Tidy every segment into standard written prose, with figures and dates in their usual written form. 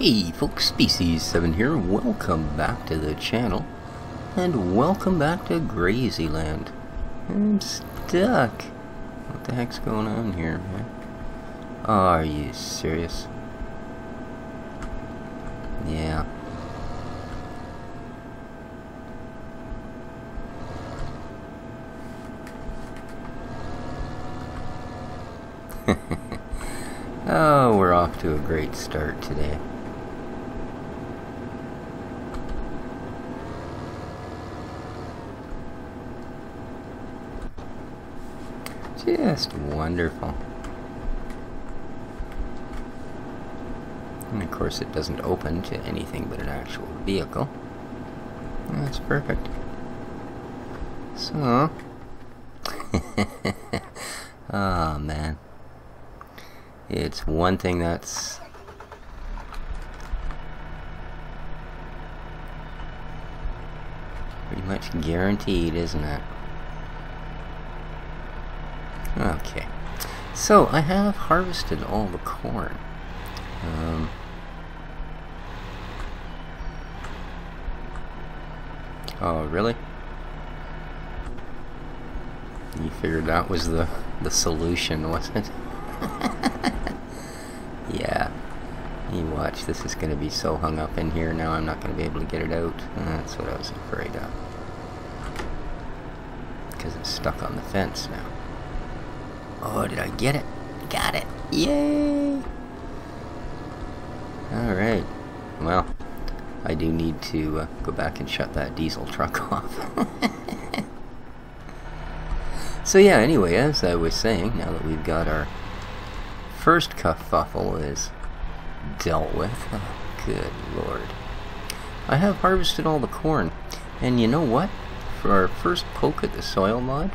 Hey folks, Species7 here, welcome back to the channel, and welcome back to Grazyland. I'm stuck. What the heck's going on here, man? Oh, are you serious? Yeah. Oh, we're off to a great start today. Just wonderful. And of course it doesn't open to anything but an actual vehicle. That's perfect. So... oh man. It's one thing that's... pretty much guaranteed, isn't it? Okay, so I have harvested all the corn. Oh, really? You figured that was the solution, wasn't it? Yeah. You watch, this is going to be so hung up in here now I'm not going to be able to get it out. That's what I was afraid of. Because it's stuck on the fence now. Oh, did I get it? Got it! Yay! Alright. Well, I do need to go back and shut that diesel truck off. So yeah, anyway, as I was saying, now that we've got our first kerfuffle is dealt with, oh, good lord. I have harvested all the corn, and you know what? For our first poke at the soil mod,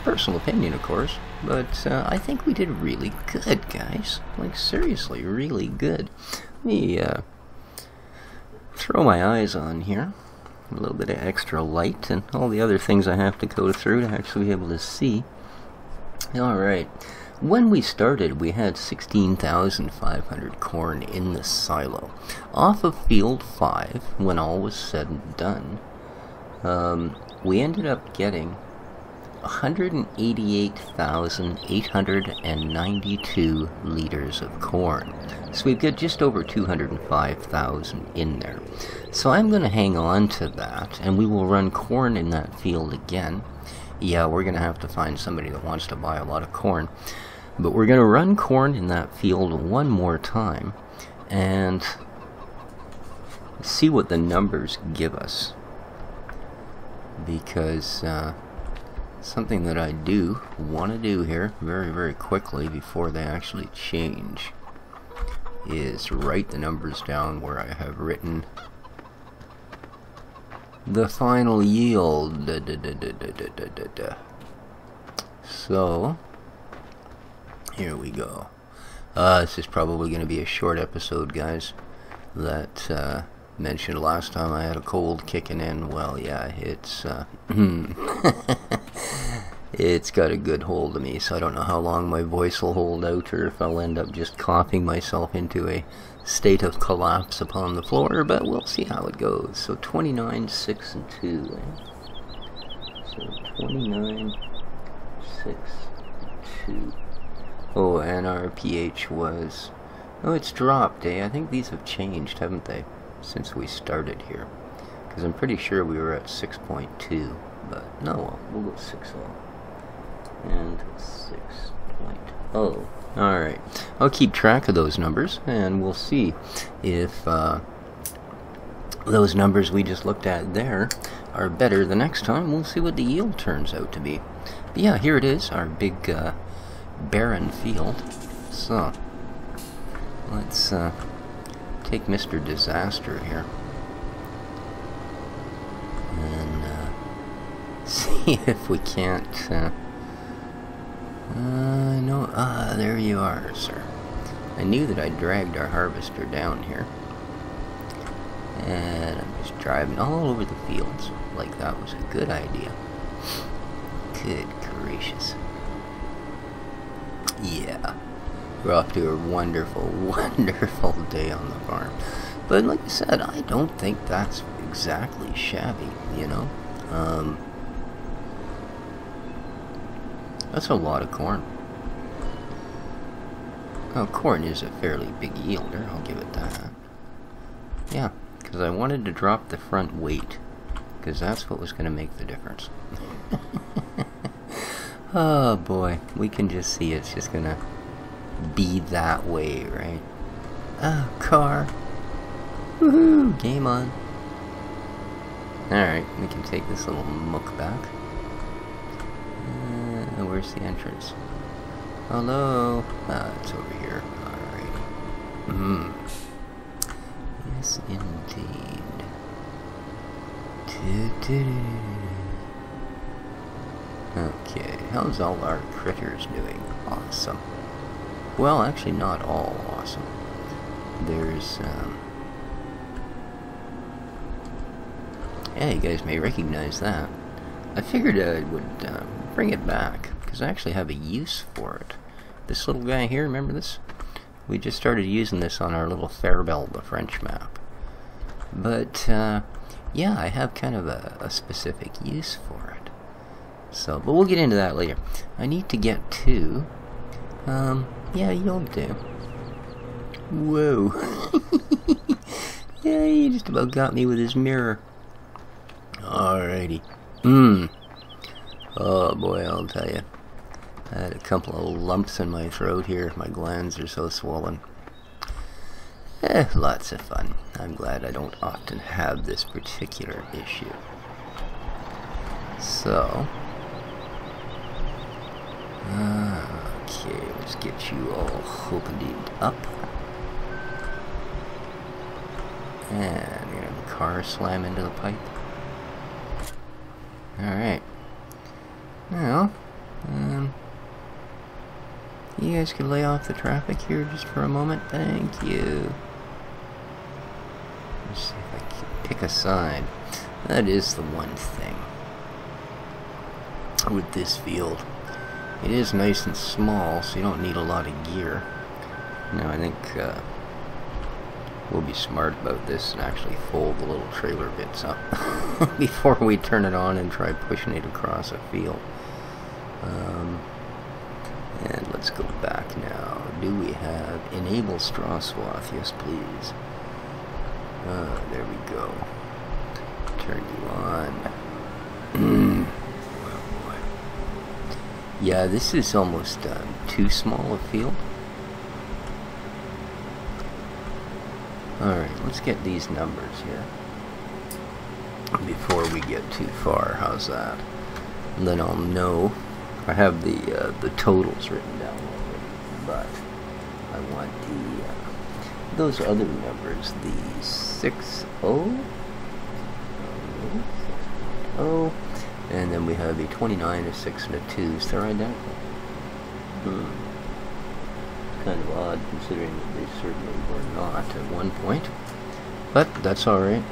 personal opinion, of course, but I think we did really good, guys. Like, seriously, really good. Let me throw my eyes on here. A little bit of extra light and all the other things I have to go through to actually be able to see. Alright. When we started, we had 16,500 corn in the silo. Off of field 5, when all was said and done, we ended up getting 188,892 liters of corn. So we've got just over 205,000 in there. So I'm going to hang on to that, and we will run corn in that field again. Yeah, we're going to have to find somebody that wants to buy a lot of corn. But we're going to run corn in that field one more time, and see what the numbers give us. Because, something that I do want to do here very, very quickly before they actually change is write the numbers down where I have written the final yield. So, here we go. This is probably going to be a short episode, guys. That, mentioned last time I had a cold kicking in. Well, yeah, it's it's got a good hold of me, so I don't know how long my voice will hold out, or if I'll end up just coughing myself into a state of collapse upon the floor, but we'll see how it goes. So 29, 6, and 2, eh? So 29, 6, 2. Oh, and our pH was... oh, it's dropped, eh? I think these have changed, haven't they? Since we started here, because I'm pretty sure we were at 6.2, but no, we'll go 6.0 and 6.0. Alright, I'll keep track of those numbers, and we'll see if those numbers we just looked at there are better the next time. We'll see what the yield turns out to be. But yeah, here it is, our big barren field. So let's take Mr. Disaster here and see if we can't there you are, sir. I knew that I dragged our harvester down here, and I'm just driving all over the fields like that was a good idea. Good gracious. Yeah. we're off to a wonderful, wonderful day on the farm. But like I said, I don't think that's exactly shabby, you know? That's a lot of corn. Oh, corn is a fairly big yielder, I'll give it that. Yeah, because I wanted to drop the front weight, because that's what was going to make the difference. Oh boy, we can just see it's just going to be that way, right? Oh, car. Woohoo, game on. Alright, we can take this little muck back. Where's the entrance? Hello? It's over here. Alright. Yes, indeed. Okay, how's all our critters doing? Awesome. Well, actually not all awesome. There's, yeah, you guys may recognize that. I figured I would bring it back, because I actually have a use for it. This little guy here, remember this? We just started using this on our little Fairbelle, the French map. But, yeah, I have kind of a specific use for it. So, but we'll get into that later. I need to get to, yeah, you'll do. Whoa. Yeah, he just about got me with his mirror. Alrighty. Oh boy, I'll tell you. I had a couple of lumps in my throat here. My glands are so swollen. Lots of fun. I'm glad I don't often have this particular issue. So, okay, let's get you all opened up. And we're gonna have the car slam into the pipe. Alright. Well, you guys can lay off the traffic here just for a moment. Thank you. Let's see if I can pick a side. That is the one thing with this field. It is nice and small, so you don't need a lot of gear. Now, I think we'll be smart about this and actually fold the little trailer bits up before we turn it on and try pushing it across a field. And let's go back now. Do we have enable straw swath? Yes, please. There we go. Turn you on. Oh boy. Yeah, this is almost too small a field. Alright, let's get these numbers here before we get too far. How's that? And then I'll know. I have the totals written down already, but I want those other numbers, the 60, and then we have a 29, a 6, and a 2. So they're identical. Kind of odd considering that they certainly were not at one point, but that's alright.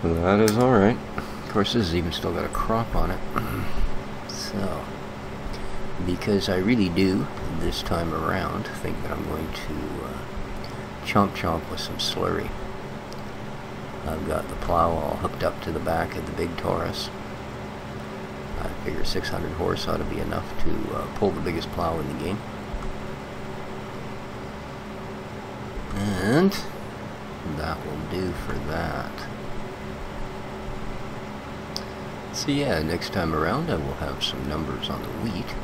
That is alright. Of course, this has even still got a crop on it. So, because I really do this time around think that I'm going to chomp with some slurry. I've got the plow all hooked up to the back of the big Taurus. I figure 600 horse ought to be enough to pull the biggest plow in the game. And that will do for that. So yeah, next time around I will have some numbers on the wheat.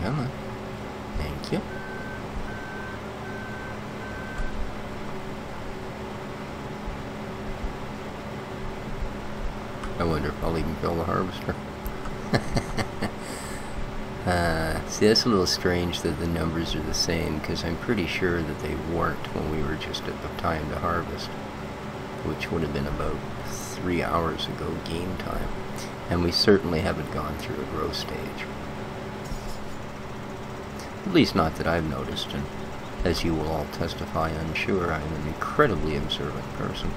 Come on. Thank you. I wonder if I'll even fill the harvester. See, that's a little strange that the numbers are the same, because I'm pretty sure that they weren't when we were just at the time to harvest, which would have been about 3 hours ago game time, and we certainly haven't gone through a growth stage. At least not that I've noticed, and As you will all testify, I'm sure, I'm an incredibly observant person.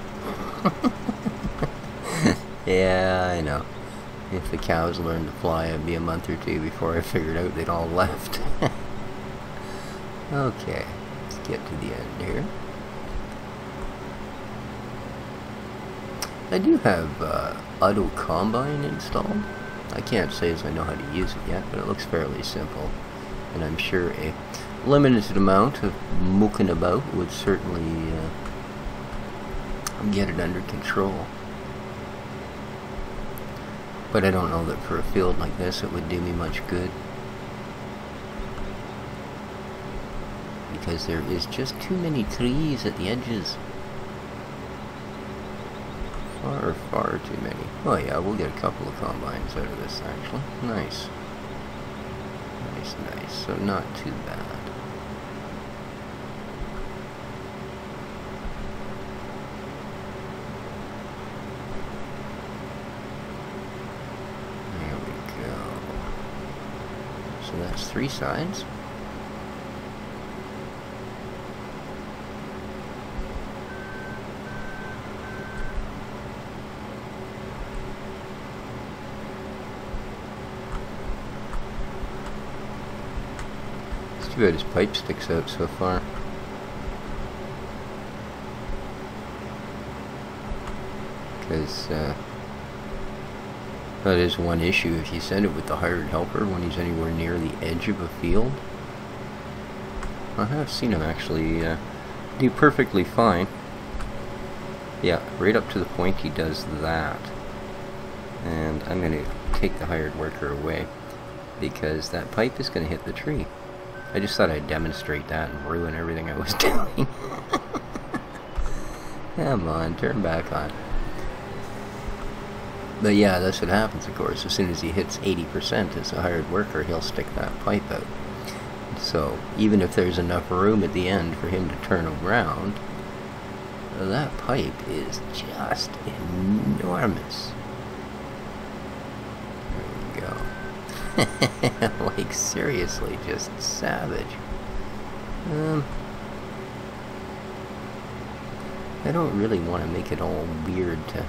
Yeah, I know. If the cows learned to fly, it'd be a month or two before I figured out they'd all left. Okay, let's get to the end here. I do have Auto Combine installed. I can't say as I know how to use it yet, but it looks fairly simple. And I'm sure a limited amount of mooking about would certainly get it under control. But I don't know that for a field like this it would do me much good. Because there is just too many trees at the edges. Far too many. Oh yeah, we'll get a couple of combines out of this actually. Nice. Nice. So not too bad. There we go. So that's 3 sides. Too bad his pipe sticks out so far. Because that is one issue if you send it with the hired helper when he's anywhere near the edge of a field. I have seen him actually do perfectly fine. Yeah, right up to the point he does that. And I'm going to take the hired worker away because that pipe is going to hit the tree. I just thought I'd demonstrate that and ruin everything I was doing. Come on, turn back on. But yeah, that's what happens, of course. As soon as he hits 80% as a hired worker, he'll stick that pipe out. So, even if there's enough room at the end for him to turn around, that pipe is just enormous. There we go. Like seriously, just savage. I don't really want to make it all weird to,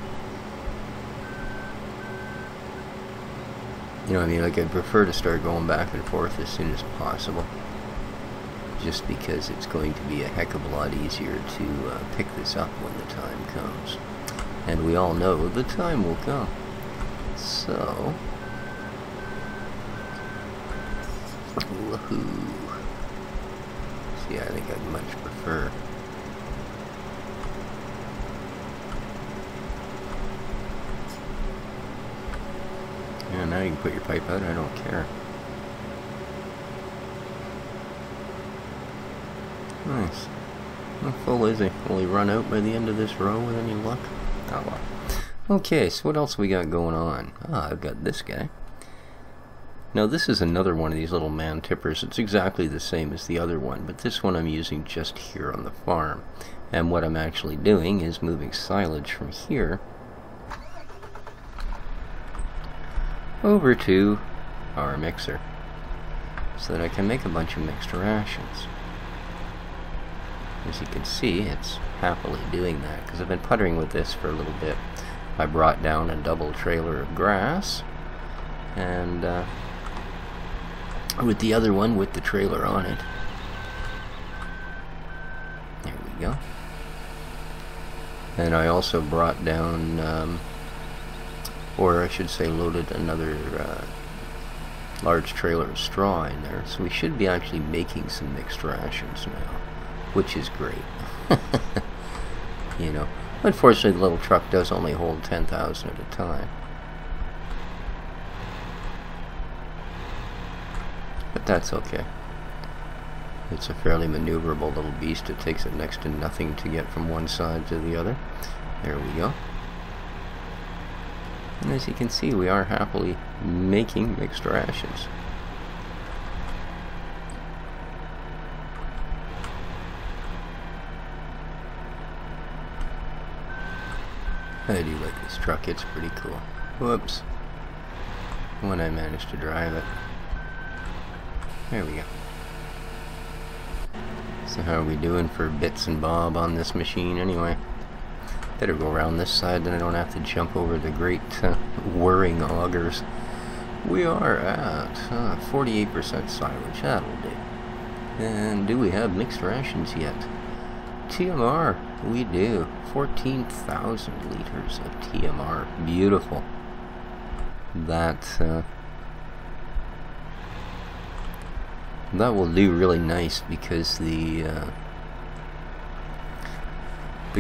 you know what I mean, like I'd prefer to start going back and forth as soon as possible, just because it's going to be a heck of a lot easier to pick this up when the time comes, and we all know the time will come. So woohoo. See, I think I'd much prefer. Yeah, now you can put your pipe out, I don't care. Nice. How full is he? Will he run out by the end of this row with any luck? Oh well. Okay, so what else we got going on? Ah, I've got this guy. Now this is another one of these little man tippers. It's exactly the same as the other one, but this one I'm using just here on the farm. And what I'm actually doing is moving silage from here over to our mixer so that I can make a bunch of mixed rations. As you can see, it's happily doing that because I've been puttering with this for a little bit. I brought down a double trailer of grass, and with the other one with the trailer on it. There we go. And I also brought down, or I should say loaded another large trailer of straw in there. So we should be actually making some mixed rations now, which is great. You know, unfortunately the little truck does only hold 10,000 at a time. But that's okay. It's a fairly maneuverable little beast. It takes it next to nothing to get from one side to the other. There we go. And as you can see, we are happily making mixed rations. I do like this truck. It's pretty cool. Whoops. When I managed to drive it. There we go. So how are we doing for bits and bob on this machine anyway? Better go around this side, then I don't have to jump over the great whirring augers. We are at 48% silage. That'll do. And do we have mixed rations yet? TMR, we do. 14,000 liters of TMR. Beautiful. That will do really nice, because the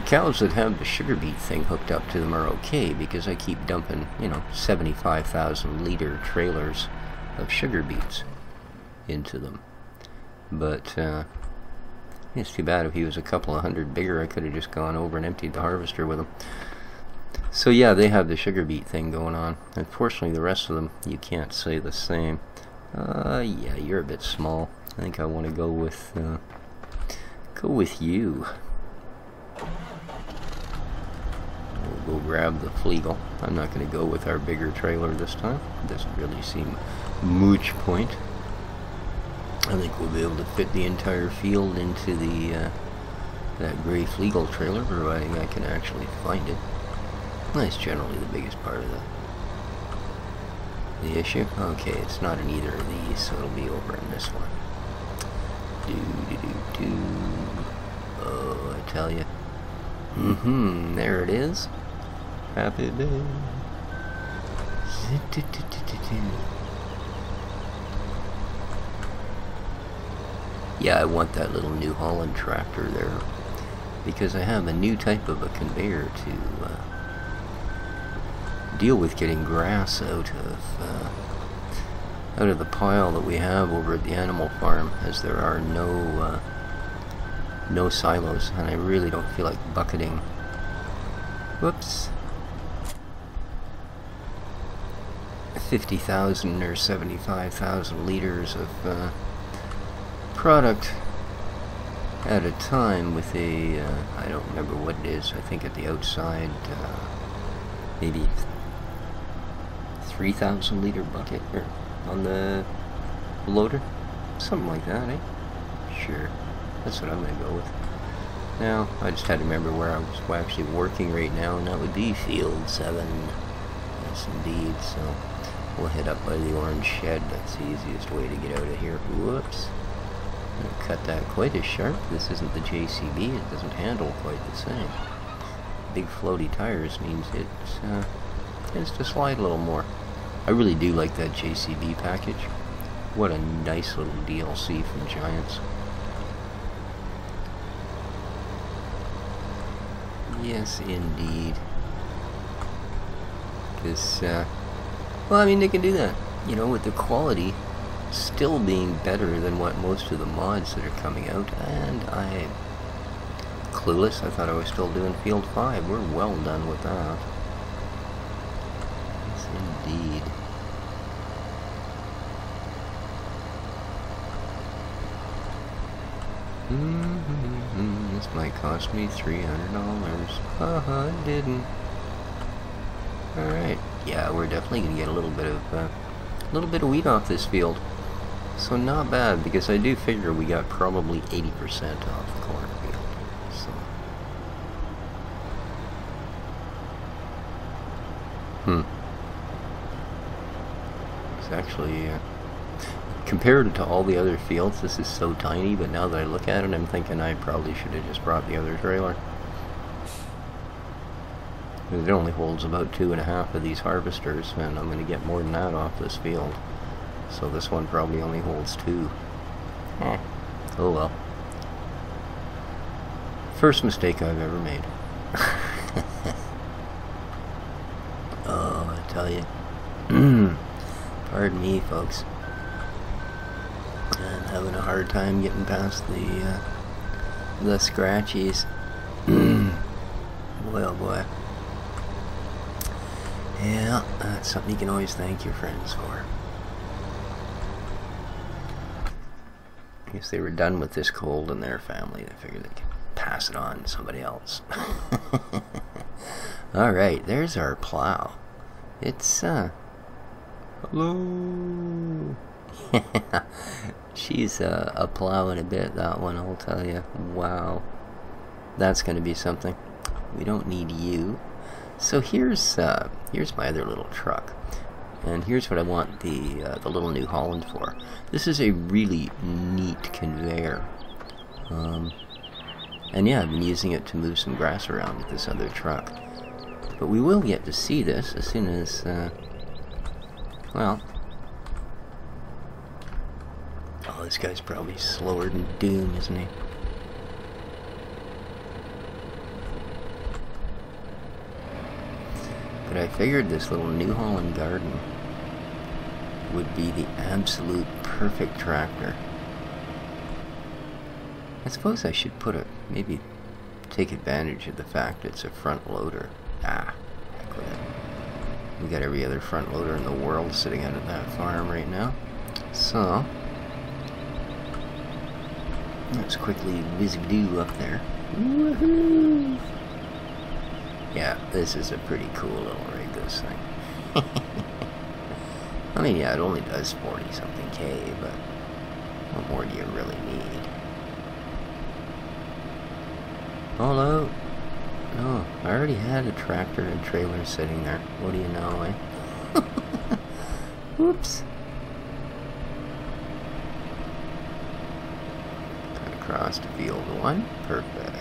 cows that have the sugar beet thing hooked up to them are okay, because I keep dumping, 75,000 liter trailers of sugar beets into them. But it's too bad. If he was a couple of hundred bigger, I could have just gone over and emptied the harvester with him. So yeah, they have the sugar beet thing going on. Unfortunately, the rest of them, you can't say the same. Yeah, you're a bit small. I think I want to go with you. We'll go grab the Flegel. I'm not going to go with our bigger trailer this time. It doesn't really seem much point. I think we'll be able to fit the entire field into the that gray Flegel trailer, providing I can actually find it. That's generally the biggest part of the issue. Okay, it's not in either of these, so it'll be over in this one. Oh, I tell you. There it is. Happy day. Yeah, I want that little New Holland tractor there, because I have a new type of a conveyor to deal with getting grass out of the pile that we have over at the animal farm, as there are no silos, and I really don't feel like bucketing. Whoops. 50,000 or 75,000 liters of product at a time with a I don't remember what it is. I think at the outside maybe 3,000 liter bucket on the loader, something like that, eh? Sure, that's what I'm gonna go with. Now I just had to remember where I was actually working right now, and that would be field 7. Yes indeed. So we'll head up by the orange shed. That's the easiest way to get out of here. Whoops. I'm gonna cut that quite as sharp. This isn't the JCB. It doesn't handle quite the same. Big floaty tires means it tends to slide a little more. I really do like that JCB package. What a nice little DLC from Giants. Yes, indeed. Because, well, I mean, they can do that, with the quality still being better than what most of the mods that are coming out, and I'm clueless. I thought I was still doing Field 5. We're well done with that. Yes, indeed. This might cost me $300. It didn't. Alright. Yeah, we're definitely gonna get a little bit of wheat off this field. So not bad, because I do figure we got probably 80% off the cornfield. So. It's actually, compared to all the other fields, this is so tiny, but now that I look at it, I'm thinking I probably should have just brought the other trailer. It only holds about 2.5 of these harvesters, and I'm going to get more than that off this field. So this one probably only holds 2. Oh well. First mistake I've ever made. Oh, I tell you. Pardon me, folks. I'm having a hard time getting past the scratchies. Boy, oh boy. Yeah, that's something you can always thank your friends for. I guess they were done with this cold in their family. They figured they could pass it on to somebody else. Alright, there's our plow. It's, hello. She's a plow in a bit, that one, I'll tell you. Wow. That's going to be something. We don't need you. So here's my other little truck. And here's what I want the little New Holland for. This is a really neat conveyor. And yeah, I've been using it to move some grass around with this other truck. But we will get to see this as soon as, well... Oh, this guy's probably slower than Dune, isn't he? But I figured this little New Holland garden would be the absolute perfect tractor. I suppose I should maybe take advantage of the fact it's a front loader. Ah, heck with it. We got every other front loader in the world sitting out at that farm right now. So, let's quickly whiz-a-doo up there. Woohoo! Yeah, this is a pretty cool little rig, this thing. I mean, yeah, it only does 40-something K, but what more do you really need? Oh, no. No, I already had a tractor and trailer sitting there. What do you know, eh? Whoops. Cut across to field 1. Perfect.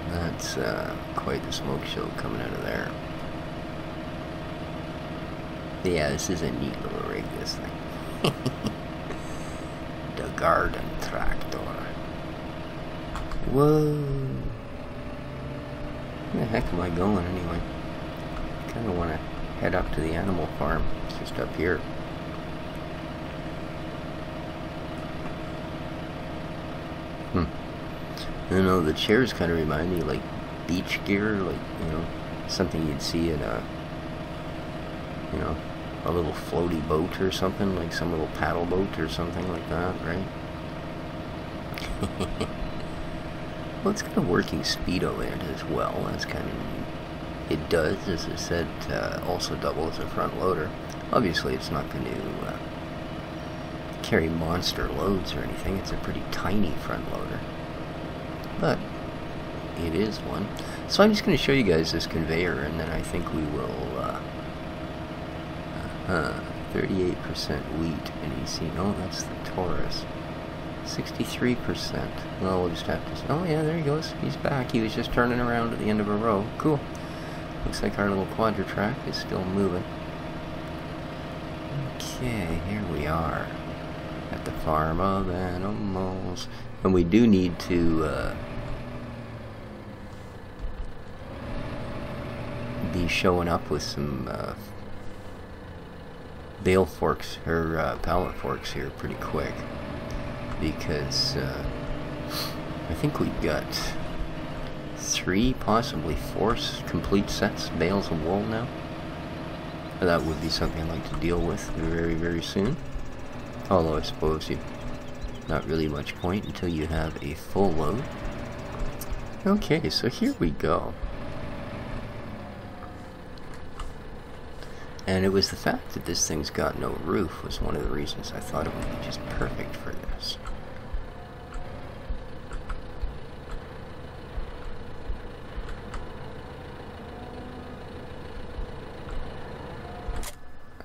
That's quite the smoke show coming out of there. Yeah, this is a neat little rig, this thing. The garden tractor. Whoa. Where the heck am I going anyway? I kind of want to head up to the animal farm. It's just up here. I don't know, the chairs kind of remind me like beach gear, like, you know, something you'd see in a, you know, a little floaty boat or something, like some little paddle boat or something like that, right? Well, it's got a working speedo in it as well. That's kind of neat. It does, as I said, also double as a front loader. Obviously, it's not going to carry monster loads or anything. It's a pretty tiny front loader. But it is one. So I'm just going to show you guys this conveyor, and then I think we will 38% wheat and EC. No, that's the Taurus. 63%. Well, we'll just have to... Oh yeah, there he goes. He's back. He was just turning around at the end of a row. Cool. Looks like our little quadra-track is still moving. Okay, here we are at the farm of animals. And we do need to be showing up with some bale forks, or pallet forks here pretty quick, because I think we've got 3, possibly 4 complete sets, bales of wool now. That would be something I'd like to deal with very, very soon. Although I suppose you not really much point until you have a full load. Okay, so here we go. And it was the fact that this thing's got no roof was one of the reasons I thought it would be just perfect for this.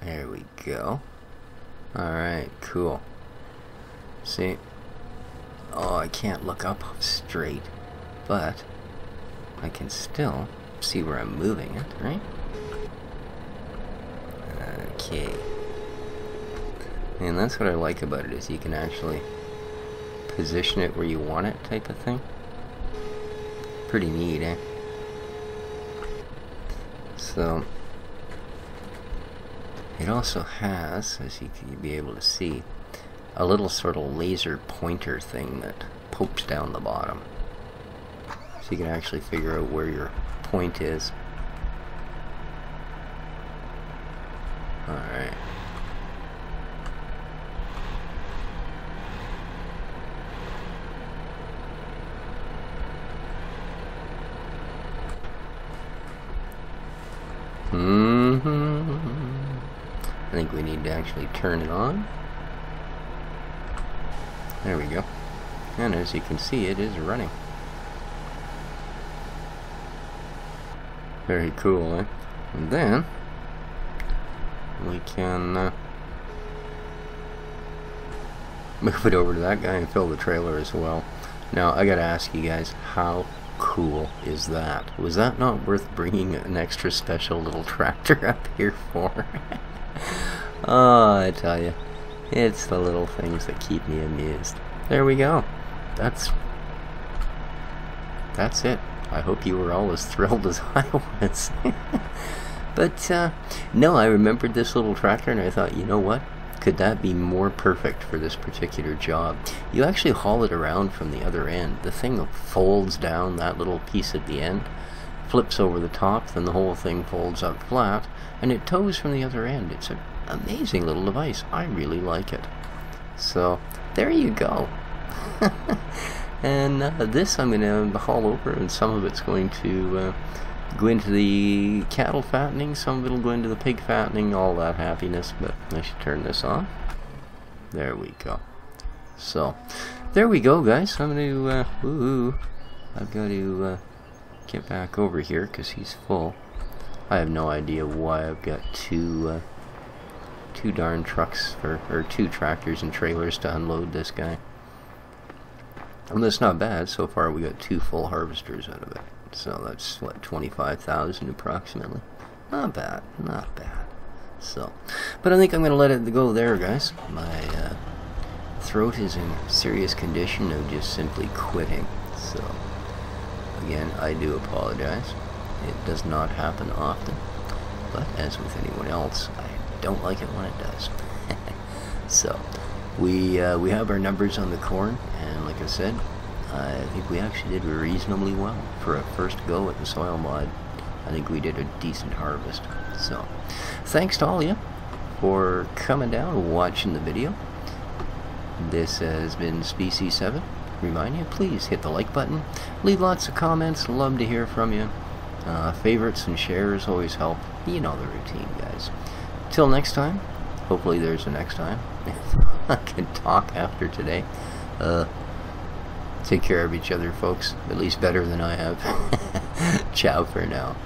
There we go. Alright, cool. See? Oh, I can't look up straight, but I can still see where I'm moving it, right? Okay. And that's what I like about it, is you can actually position it where you want it, type of thing. Pretty neat, eh? So it also has, as you can be able to see, a little sort of laser pointer thing that pokes down the bottom. So you can actually figure out where your point is. Alright. I think we need to actually turn it on. There we go. And as you can see, it is running. Very cool, eh? And then we can move it over to that guy and fill the trailer as well. Now, I gotta ask you guys, how cool is that? Was that not worth bringing an extra special little tractor up here for? Oh, I tell you, it's the little things that keep me amused. There we go. That's it. I hope you were all as thrilled as I was. But, no, I remembered this little tractor and I thought, you know what? Could that be more perfect for this particular job? You actually haul it around from the other end. The thing folds down that little piece at the end, flips over the top, then the whole thing folds up flat, and it tows from the other end. It's an amazing little device. I really like it. So, there you go. And this I'm going to haul over, and some of it's going to go into the cattle fattening, some of it will go into the pig fattening, all that happiness. But I should turn this on. There we go. So, there we go, guys. I'm going to, I've got to get back over here because he's full. I have no idea why I've got two darn trucks, or two tractors and trailers to unload this guy. And that's not bad. So far we got 2 full harvesters out of it. So that's, what, 25,000 approximately. Not bad, not bad. So, but I think I'm going to let it go there, guys. My throat is in serious condition of just simply quitting. So, again, I do apologize. It does not happen often. But as with anyone else, I don't like it when it does. So, we have our numbers on the corn, and like I said, I think we actually did reasonably well for a first go at the soil mod. I think we did a decent harvest. So, thanks to all of you for coming down and watching the video. This has been Species 7. Remind you, please hit the like button. Leave lots of comments. Love to hear from you. Favorites and shares always help. You know the routine, guys. Till next time. Hopefully there's a next time. I can talk after today. Take care of each other, folks. At least better than I have. Ciao for now.